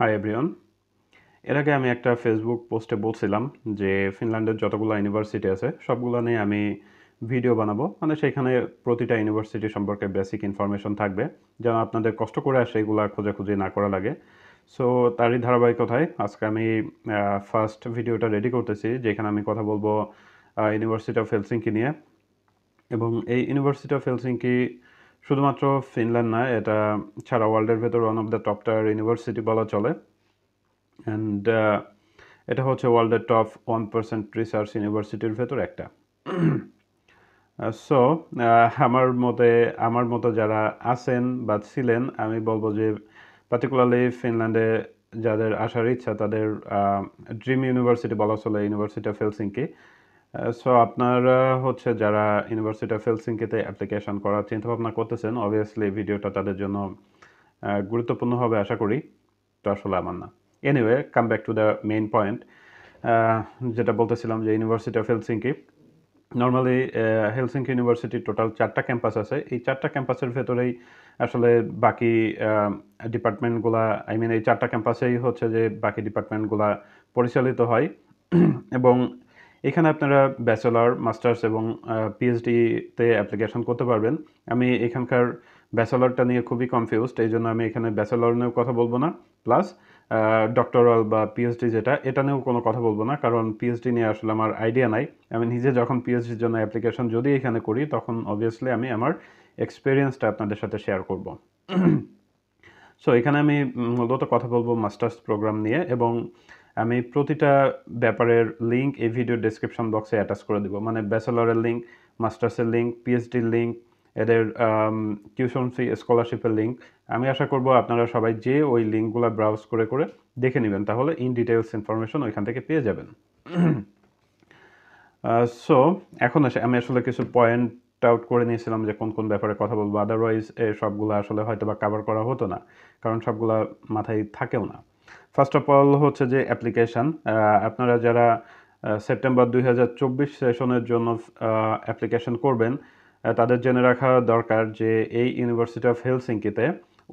Hi everyone. এর আগে আমি একটা ফেসবুক পোস্টে বলছিলাম যে ফিনল্যান্ডের যতগুলো ইউনিভার্সিটি আছে সবগুলো নিয়ে আমি ভিডিও বানাবো, মানে সেখানে প্রতিটা ইউনিভার্সিটি সম্পর্কে বেসিক ইনফরমেশন থাকবে, যেন আপনাদের কষ্ট করে সেইগুলো খোঁজাখুঁজি না করা লাগে। সো তারই ধারাবাহিকতায় আজকে আমি ফার্স্ট ভিডিওটা রেডি করতেছি, যেখানে আমি কথা বলবো ইউনিভার্সিটি অফ হেলসিঙ্কি নিয়ে। এবং এই ইউনিভার্সিটি অফ হেলসিঙ্কি শুধুমাত্র ফিনল্যান্ড নয়, এটা সারা ওয়ার্ল্ডের ভেতর one of the top tyre university বলা চলে। অ্যান্ড এটা হচ্ছে ওয়ার্ল্ডের টপ 1% রিসার্চ ইউনিভার্সিটির ভেতর একটা। সো আমার মতো যারা আছেন বা ছিলেন, আমি বলবো যে পার্টিকুলারলি ফিনল্যান্ডে যাদের আসার ইচ্ছা তাদের ড্রিম ইউনিভার্সিটি বলা চলে ইউনিভার্সিটি অফ হেলসিঙ্কি। সো আপনারা হচ্ছে যারা ইউনিভার্সিটি অফ হেলসিঙ্কিতে অ্যাপ্লিকেশন করার চিন্তাভাবনা করতেছেন, অবভিয়াসলি ভিডিওটা তাদের জন্য গুরুত্বপূর্ণ হবে আশা করি। তো আসলে আমার না। Anyway, come back to the main point. যেটা বলতেছিলাম যে university of Helsinki, normally Helsinki ইউনিভার্সিটির টোটাল 4টা ক্যাম্পাস আছে। এই 4টা ক্যাম্পাসের ভেতরেই আসলে বাকি ডিপার্টমেন্টগুলা, এই 4টা ক্যাম্পাসেই হচ্ছে যে বাকি ডিপার্টমেন্টগুলা পরিচালিত হয়। এবং এখানে আপনারা ব্যাচেলর, মাস্টার্স এবং পিএইচডিতে অ্যাপ্লিকেশন করতে পারবেন। আমি এখানকার ব্যাচেলরটা নিয়ে খুবই কনফিউজড, এই জন্য আমি এখানে ব্যাচেলর নিয়েও কথা বলবো না, প্লাস ডক্টরাল বা পিএইচডি যেটা, এটা নিয়েও কোনো কথা বলবো না, কারণ পিএইচডি নিয়ে আসলে আমার আইডিয়া নাই। আমি নিজে যখন পিএইচডির জন্য অ্যাপ্লিকেশন যদি এখানে করি, তখন অবভিয়াসলি আমি আমার এক্সপিরিয়েন্সটা আপনাদের সাথে শেয়ার করব। সো এখানে আমি মূলত কথা বলবো মাস্টার্স প্রোগ্রাম নিয়ে, এবং আমি প্রতিটা ব্যাপারের লিঙ্ক এই ভিডিও ডেসক্রিপশন বক্সে অ্যাটাচ করে দিব, মানে ব্যাচেলরের লিঙ্ক, মাস্টার্সের লিঙ্ক, পিএইচডির লিঙ্ক, এদের টিউশন ফি, স্কলারশিপের লিঙ্ক। আমি আশা করব আপনারা সবাই যে ওই লিঙ্কগুলো ব্রাউজ করে করে দেখে নেবেন, তাহলে ইন ডিটেলস ইনফরমেশন ওইখান থেকে পেয়ে যাবেন। সো এখন আমি আসলে কিছু পয়েন্ট আউট করে নিয়েছিলাম যে কোন কোন ব্যাপারে কথা বলবো, আদারওয়াইজ সবগুলো আসলে হয়তো বা কভার করা হতো না, কারণ সবগুলা মাথায় থাকেও না। ফার্স্ট অফ অল হচ্ছে যে অ্যাপ্লিকেশান। আপনারা যারা সেপ্টেম্বর 2024 সেশনের জন্য অ্যাপ্লিকেশন করবেন, তাদের জেনে রাখা দরকার যে এই ইউনিভার্সিটি অফ হেলসিঙ্কিতে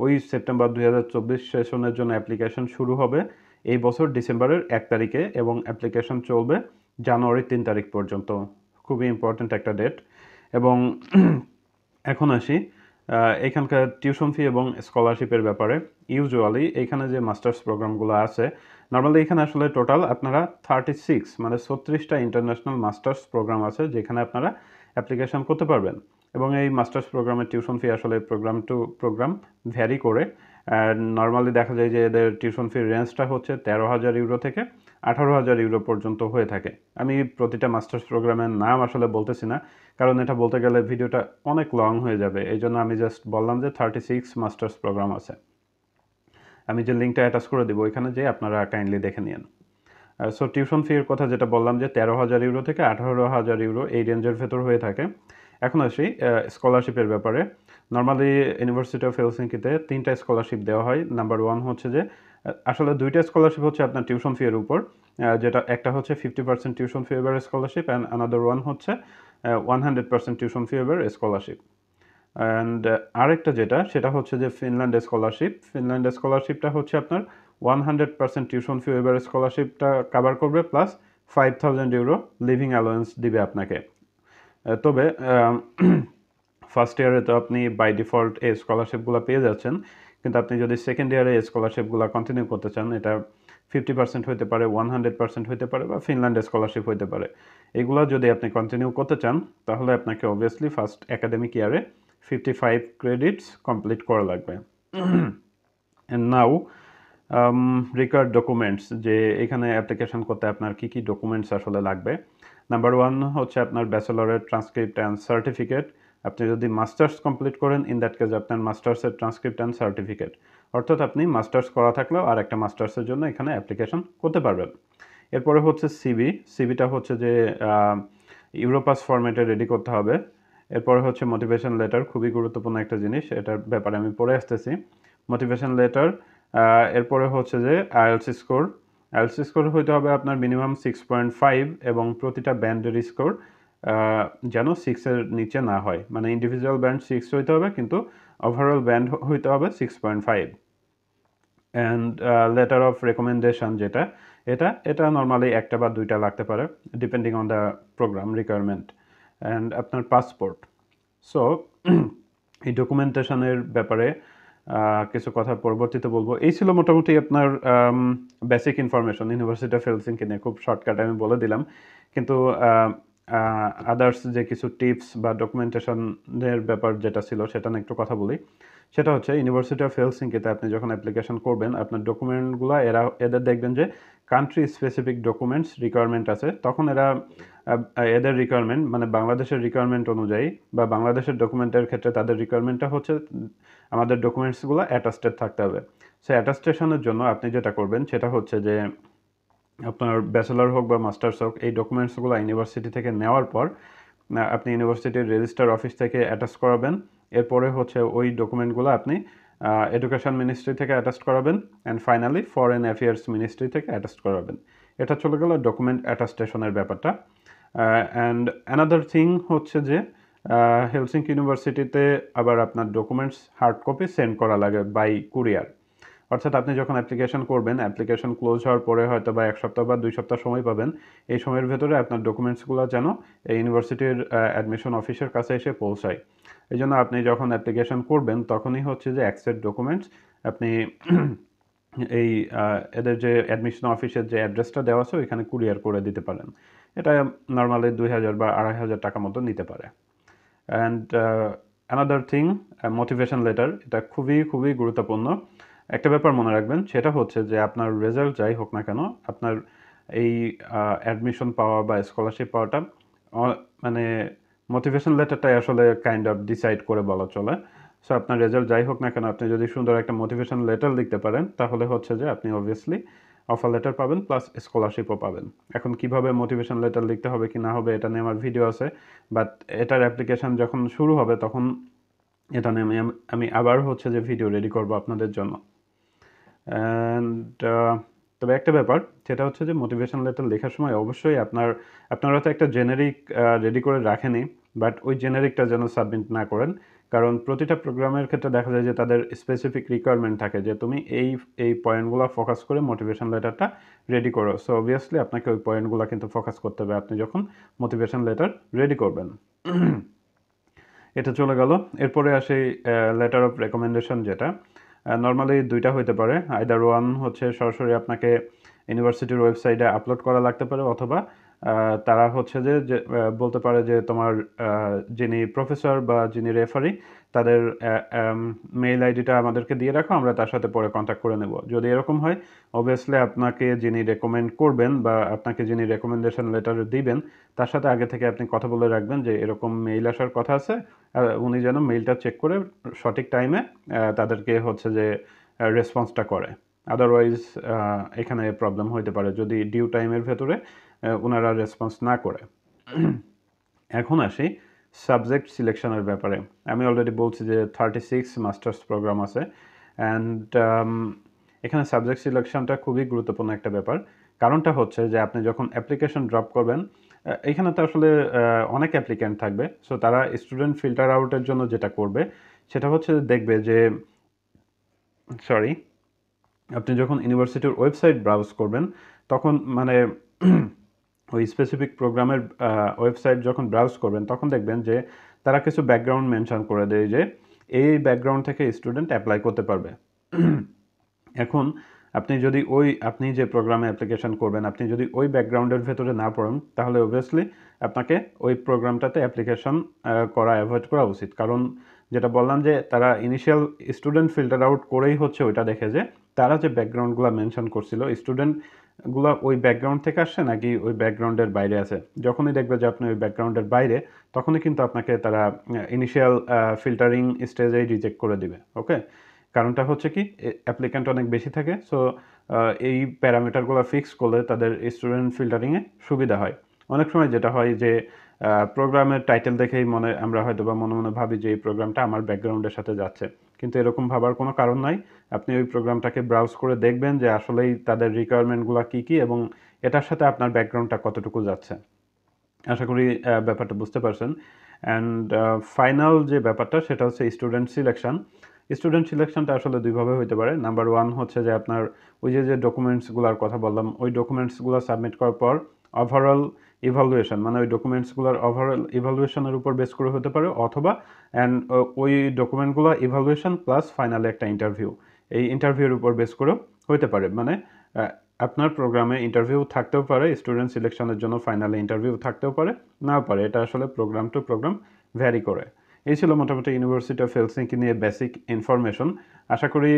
ওই সেপ্টেম্বর 2024 সেশনের জন্য অ্যাপ্লিকেশন শুরু হবে এই বছর ডিসেম্বরের 1 তারিখে, এবং অ্যাপ্লিকেশন চলবে জানুয়ারির 3 তারিখ পর্যন্ত। খুবই ইম্পর্ট্যান্ট একটা ডেট। এবং এখন আসি এখানকার টিউশন ফি এবং স্কলারশিপের ব্যাপারে। ইউজুয়ালি এখানে যে মাস্টার্স প্রোগ্রামগুলো আছে, নর্মালি এখানে আসলে টোটাল আপনারা 36 মানে 36টা ইন্টারন্যাশনাল মাস্টার্স প্রোগ্রাম আছে যেখানে আপনারা অ্যাপ্লিকেশন করতে পারবেন। এবং এই মাস্টার্স প্রোগ্রামের টিউশন ফি আসলে প্রোগ্রাম টু প্রোগ্রাম ভ্যারি করে। নর্মালি দেখা যায় যে এদের টিউশন ফির রেঞ্জটা হচ্ছে 13,000 ইউরো থেকে 18,000 ইউরো পর্যন্ত হয়ে থাকে। আমি প্রতিটা মাস্টার্স প্রোগ্রামের নাম আসলে বলতেছি না, কারণ এটা বলতে গেলে ভিডিওটা অনেক লং হয়ে যাবে, এই জন্য আমি জাস্ট বললাম যে 36 মাস্টার্স প্রোগ্রাম আছে। আমি যে লিঙ্কটা অ্যাটাচ করে দেবো এখানে, যে আপনারা কাইন্ডলি দেখে নিন। সো টিউশন ফির কথা যেটা বললাম যে 13,000 ইউরো থেকে 18,000 ইউরো এই রেঞ্জের ভেতর হয়ে থাকে। এখন আসি স্কলারশিপের ব্যাপারে। নর্মালি ইউনিভার্সিটি অফ হেলসিঙ্কিতে 3টা স্কলারশিপ দেওয়া হয়। নাম্বার 1 হচ্ছে যে আসলে 2টা স্কলারশিপ হচ্ছে আপনার টিউশন ফি এর উপর, যেটা একটা হচ্ছে 50% tuition fee waiver scholarship, and another one হচ্ছে 100% tuition fee waiver scholarship. And আরেকটা যেটা, সেটা হচ্ছে যে ফিনল্যান্ড স্কলারশিপ। ফিনল্যান্ড স্কলারশিপটা হচ্ছে আপনার 100% টিউশন ফি ওয়েভার স্কলারশিপটা কাভার করবে, প্লাস 5,000 ইউরো লিভিং অ্যালাউয়েন্স দিবে আপনাকে। তবে ফার্স্ট ইয়ারে তো আপনি বাই ডিফল্ট এই স্কলারশিপগুলো পেয়ে যাচ্ছেন, কিন্তু আপনি যদি সেকেন্ড ইয়ারে এই স্কলারশিপগুলো কন্টিনিউ করতে চান, এটা 50% হতে পারে, 100% হতে পারে, বা ফিনল্যান্ড স্কলারশিপ হতে পারে। এগুলো যদি আপনি কন্টিনিউ করতে চান, তাহলে আপনাকে অবভিয়াসলি ফার্স্ট একাডেমিক ইয়ারে 55 ক্রেডিটস কমপ্লিট করা লাগবে। অ্যান্ড নাও রিকোয়ার্ড ডকুমেন্টস, যে এখানে অ্যাপ্লিকেশন করতে আপনার কী কী ডকুমেন্টস আসলে লাগবে। নাম্বার 1 হচ্ছে আপনার ব্যাচেলরের ট্রান্সক্রিপ্ট অ্যান্ড সার্টিফিকেট। আপনি যদি মাস্টার্স কমপ্লিট করেন, ইন দ্যাট কেস আপনার মাস্টার্সের ট্রান্সক্রিপ্ট অ্যান্ড সার্টিফিকেট, অর্থাৎ আপনি মাস্টার্স করা থাকলেও আর একটা মাস্টার্সের জন্য এখানে অ্যাপ্লিকেশন করতে পারবেন। এরপরে হচ্ছে সিভি। সিভিটা হচ্ছে যে ইউরোপাস ফরম্যাটে রেডি করতে হবে। এরপরে হচ্ছে মোটিভেশন লেটার, খুবই গুরুত্বপূর্ণ একটা জিনিস, এটার ব্যাপারে আমি পড়ে আসতেছি। Motivation letter. এরপরে হচ্ছে যে আইএলস স্কোর। আইএলস স্কোর হইতে হবে আপনার মিনিমাম 6.5, এবং প্রতিটা ব্যান্ডের স্কোর যেন 6-এর নিচে না হয়, মানে ইন্ডিভিজুয়াল ব্যান্ড 6 হইতে হবে, কিন্তু ওভারঅল ব্যান্ড হইতে হবে 6.5। অ্যান্ড লেটার অফ রেকমেন্ডেশন যেটা এটা নর্মালি একটা বা দুইটা লাগতে পারে depending on the program requirement. And আপনার পাসপোর্ট। সো এই ডকুমেন্টেশনের ব্যাপারে কিছু কথা পরবর্তীতে বলবো। এই ছিল মোটামুটি আপনার basic information university of Helsinki নিয়ে। খুব শর্টকাট আমি বলে দিলাম, কিন্তু আদার্স যে কিছু টিপস বা ডকুমেন্টেশনের ব্যাপার যেটা ছিল সেটা নিয়ে একটু কথা বলি। সেটা হচ্ছে ইউনিভার্সিটি অফ হেলসিঙ্কিতে আপনি যখন অ্যাপ্লিকেশন করবেন আপনার ডকুমেন্টগুলো এদের দেখবেন যে কান্ট্রি স্পেসিফিক ডকুমেন্টস রিকোয়ারমেন্ট আছে, তখন এরা এদের রিকোয়ারমেন্ট মানে বাংলাদেশের রিকোয়ারমেন্ট অনুযায়ী বা বাংলাদেশের ডকুমেন্টের ক্ষেত্রে তাদের রিকোয়ারমেন্টটা হচ্ছে আমাদের ডকুমেন্টসগুলো অ্যাটাস্টেড থাকতে হবে। সো অ্যাটাস্টেশনের জন্য আপনি যেটা করবেন সেটা হচ্ছে যে আপনার ব্যাচেলর হোক বা মাস্টার্স হোক এই ডকুমেন্টসগুলো ইউনিভার্সিটি থেকে নেওয়ার পর আপনি ইউনিভার্সিটির রেজিস্টার অফিস থেকে অ্যাটাচ করাবেন। এরপরে হচ্ছে ওই ডকুমেন্টগুলো আপনি এডুকেশন মিনিস্ট্রি থেকে অ্যাটাচ করাবেন and finally foreign affairs ministry থেকে অ্যাটাচ করাবেন। এটা চলে গেল ডকুমেন্ট অ্যাটাস্টেশনের ব্যাপারটা। অ্যান্ড অ্যানাদার থিং হচ্ছে যে হেলসিঙ্কি ইউনিভার্সিটিতে আবার আপনার ডকুমেন্টস হার্ড কপি সেন্ড করা লাগে বাই কুরিয়ার। অর্থাৎ আপনি যখন অ্যাপ্লিকেশন করবেন, অ্যাপ্লিকেশন ক্লোজ হওয়ার পরে হয়তো বা 1 সপ্তাহ বা 2 সপ্তাহ সময় পাবেন। এই সময়ের ভেতরে আপনার ডকুমেন্টসগুলো যেন এই ইউনিভার্সিটির অ্যাডমিশন অফিসের কাছে এসে পৌঁছায়। এই জন্য আপনি যখন অ্যাপ্লিকেশন করবেন তখনই হচ্ছে যে অ্যাকসেপ্ট ডকুমেন্টস আপনি এই এদের যে অ্যাডমিশন অফিসের যে অ্যাড্রেসটা দেওয়া আছে ওইখানে কুরিয়ার করে দিতে পারেন। এটা নর্মালি 2000 বা 2500 টাকা মতো নিতে পারে। And another thing, motivation letter, এটা খুবই খুবই গুরুত্বপূর্ণ। একটা ব্যাপার মনে রাখবেন, সেটা হচ্ছে যে আপনার রেজাল্ট যাই হোক না কেন, আপনার এই অ্যাডমিশন পাওয়া বা স্কলারশিপ পাওয়াটা মানে মোটিভেশন লেটারটাই আসলে কাইন্ড অফ ডিসাইড করে বলা চলে। সো আপনার রেজাল্ট যাই হোক না কেন, আপনি যদি সুন্দর একটা মোটিভেশন লেটার লিখতে পারেন তাহলে হচ্ছে যে আপনি অবভিয়াসলি অফার লেটার পাবেন প্লাস স্কলারশিপও পাবেন। এখন কিভাবে মোটিভেশন লেটার লিখতে হবে কি না হবে এটা নিয়ে আমার ভিডিও আছে, বাট এটার অ্যাপ্লিকেশন যখন শুরু হবে তখন এটা নিয়ে আমি আবার হচ্ছে যে ভিডিও রেডি করব আপনাদের জন্য। অ্যান্ড তবে একটা ব্যাপার সেটা হচ্ছে যে মোটিভেশন লেটার লেখার সময় অবশ্যই আপনারা তো একটা জেনেরিক রেডি করে রাখেনই, বাট ওই জেনেরিকটা যেন সাবমিট না করেন। কারণ প্রতিটা প্রোগ্রামের ক্ষেত্রে দেখা যায় যে তাদের স্পেসিফিক রিকোয়ারমেন্ট থাকে যে তুমি এই পয়েন্টগুলো ফোকাস করে মোটিভেশন লেটারটা রেডি করো। সো অবভিয়াসলি আপনাকে ওই পয়েন্টগুলো কিন্তু ফোকাস করতে হবে আপনি যখন মোটিভেশন লেটার রেডি করবেন। এটা চলে গেল। এরপরে আসে লেটার অফ রেকমেন্ডেশন, যেটা নর্মালি দুইটা হইতে পারে। আইদার ওয়ান হচ্ছে সরাসরি আপনাকে ইউনিভার্সিটির ওয়েবসাইটে আপলোড করা লাগতে পারে, অথবা তারা হচ্ছে যে বলতে পারে যে তোমার যিনি প্রফেসর বা যিনি রেফারি তাদের মেইল আইডিটা আমাদেরকে দিয়ে রাখো, আমরা তার সাথে পরে কন্ট্যাক্ট করে নেব। যদি এরকম হয় অবভিয়াসলি আপনাকে যিনি রেকমেন্ড করবেন বা আপনাকে যিনি রেকমেন্ডেশন লেটার দিবেন তার সাথে আগে থেকে আপনি কথা বলে রাখবেন যে এরকম মেইল আসার কথা আছে, উনি যেন মেইলটা চেক করে সঠিক টাইমে তাদেরকে হচ্ছে যে রেসপন্সটা করে। আদারওয়াইজ এখানে প্রবলেম হইতে পারে যদি ডিউ টাইমের ভেতরে ওনারা রেসপন্স না করে। এখন আসি সাবজেক্ট সিলেকশনের ব্যাপারে। আমি অলরেডি বলছি যে 36 মাস্টার্স প্রোগ্রাম আছে অ্যান্ড এখানে সাবজেক্ট সিলেকশনটা খুবই গুরুত্বপূর্ণ একটা ব্যাপার। কারণটা হচ্ছে যে আপনি যখন অ্যাপ্লিকেশন ড্রপ করবেন, এখানে তো আসলে অনেক অ্যাপ্লিক্যান্ট থাকবে। সো তারা স্টুডেন্ট ফিল্টার আউটের জন্য যেটা করবে সেটা হচ্ছে দেখবে যে আপনি যখন ইউনিভার্সিটির ওয়েবসাইট ব্রাউজ করবেন তখন মানে ওই স্পেসিফিক প্রোগ্রামের ওয়েবসাইট যখন ব্রাউজ করবেন তখন দেখবেন যে তারা কিছু ব্যাকগ্রাউন্ড মেনশন করে দেয় যে এই ব্যাকগ্রাউন্ড থেকে স্টুডেন্ট অ্যাপ্লাই করতে পারবে। এখন আপনি যে প্রোগ্রামে অ্যাপ্লিকেশন করবেন আপনি যদি ওই ব্যাকগ্রাউন্ডের ভেতরে না পড়েন তাহলে অবভিয়াসলি আপনাকে ওই প্রোগ্রামটাতে অ্যাপ্লিকেশন করা অ্যাভয়েড করা উচিত। কারণ যেটা বললাম যে তারা ইনিশিয়াল স্টুডেন্ট ফিল্টার আউট করেই হচ্ছে ওইটা দেখে যে তারা যে ব্যাকগ্রাউন্ডগুলো মেনশন করছিল স্টুডেন্টগুলো ওই ব্যাকগ্রাউন্ড থেকে আসছে নাকি ওই ব্যাকগ্রাউন্ডের বাইরে আছে। যখনই দেখবে যে আপনি ওই ব্যাকগ্রাউন্ডের বাইরে তখনই কিন্তু আপনাকে তারা ইনিশিয়াল ফিল্টারিং স্টেজেই রিজেক্ট করে দিবে। ওকে, কারণটা হচ্ছে কি অ্যাপ্লিক্যান্ট অনেক বেশি থাকে। সো এই প্যারামিটারগুলো ফিক্স করলে তাদের স্টুডেন্ট ফিল্টারিংয়ে সুবিধা হয়। অনেক সময় যেটা হয় যে প্রোগ্রামের টাইটেল দেখেই আমরা হয়তো বা মনে মনে ভাবি যে এই প্রোগ্রামটা আমার ব্যাকগ্রাউন্ডের সাথে যাচ্ছে, কিন্তু এরকম ভাবার কোনো কারণ নাই। আপনি ওই প্রোগ্রামটাকে ব্রাউজ করে দেখবেন যে আসলেই তাদের রিকোয়ারমেন্টগুলো কী কী এবং এটার সাথে আপনার ব্যাকগ্রাউন্ডটা কতটুকু যাচ্ছে। আশা করি ব্যাপারটা বুঝতে পারছেন। অ্যান্ড ফাইনাল যে ব্যাপারটা সেটা হচ্ছে স্টুডেন্ট সিলেকশন। স্টুডেন্ট সিলেকশনটা আসলে দুইভাবে হইতে পারে। নাম্বার 1 হচ্ছে যে আপনার ওই যে ডকুমেন্টসগুলোর কথা বললাম, ওই ডকুমেন্টসগুলো সাবমিট করার পর ওভারঅল ইভালুয়েশন, মানে ওই ডকুমেন্টসগুলোর ওভারঅল ইভালুয়েশনের উপর বেস করে হতে পারে, অথবা ওই ডকুমেন্টগুলো ইভালুয়েশন প্লাস ফাইনালে একটা ইন্টারভিউ, এই ইন্টারভিউর উপর বেস করেও হতে পারে। মানে আপনার প্রোগ্রামে ইন্টারভিউ থাকতেও পারে, স্টুডেন্ট সিলেকশনের জন্য ফাইনালে ইন্টারভিউ থাকতেও পারে, নাও পারে। এটা আসলে প্রোগ্রাম টু প্রোগ্রাম ভ্যারি করে। এই ছিল মোটামুটি ইউনিভার্সিটি অফ হেলসিঙ্কি নিয়ে বেসিক ইনফরমেশন। আশা করি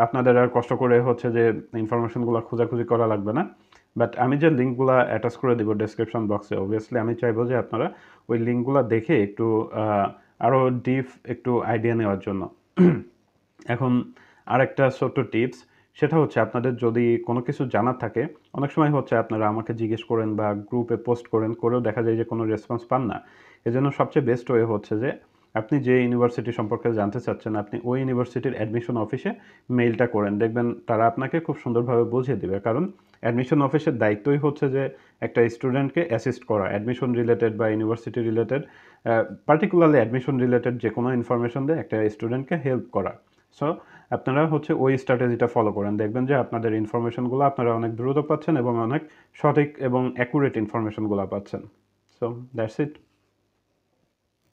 আপনাদের আর কষ্ট করে হচ্ছে যে ইনফরমেশনগুলো খোঁজাখুঁজি করা লাগবে না। বাট আমি যে লিঙ্কগুলো অ্যাটাচ করে দেবো ডেসক্রিপশন বক্সে, অবভিয়াসলি আমি চাইবো যে আপনারা ওই লিঙ্কগুলো দেখে একটু আরও ডিপ একটু আইডিয়া নেওয়ার জন্য। এখন আরেকটা ছোট্ট টিপস, সেটা হচ্ছে আপনাদের যদি কোনো কিছু জানার থাকে, অনেক সময় হচ্ছে আপনারা আমাকে জিজ্ঞেস করেন বা গ্রুপে পোস্ট করেও দেখা যায় যে কোনো রেসপন্স পান না। এজন্য সবচেয়ে বেস্ট ওয়ে হচ্ছে যে আপনি যে ইউনিভার্সিটি সম্পর্কে জানতে চাচ্ছেন, আপনি ওই ইউনিভার্সিটির অ্যাডমিশন অফিসে মেইলটা করেন, দেখবেন তারা আপনাকে খুব সুন্দরভাবে বুঝিয়ে দেবে। কারণ অ্যাডমিশন অফিসের দায়িত্বই হচ্ছে যে একটা স্টুডেন্টকে অ্যাসিস্ট করা, অ্যাডমিশন রিলেটেড বা university related, particularly admission related যে কোনো ইনফরমেশন দিয়ে একটা স্টুডেন্টকে হেল্প করা। সো আপনারা হচ্ছে ওই স্ট্র্যাটেজিটা ফলো করেন, দেখবেন যে আপনাদের ইনফরমেশনগুলো আপনারা অনেক দ্রুত পাচ্ছেন এবং অনেক সঠিক এবং অ্যাকুরেট ইনফরমেশনগুলো পাচ্ছেন। So that's it.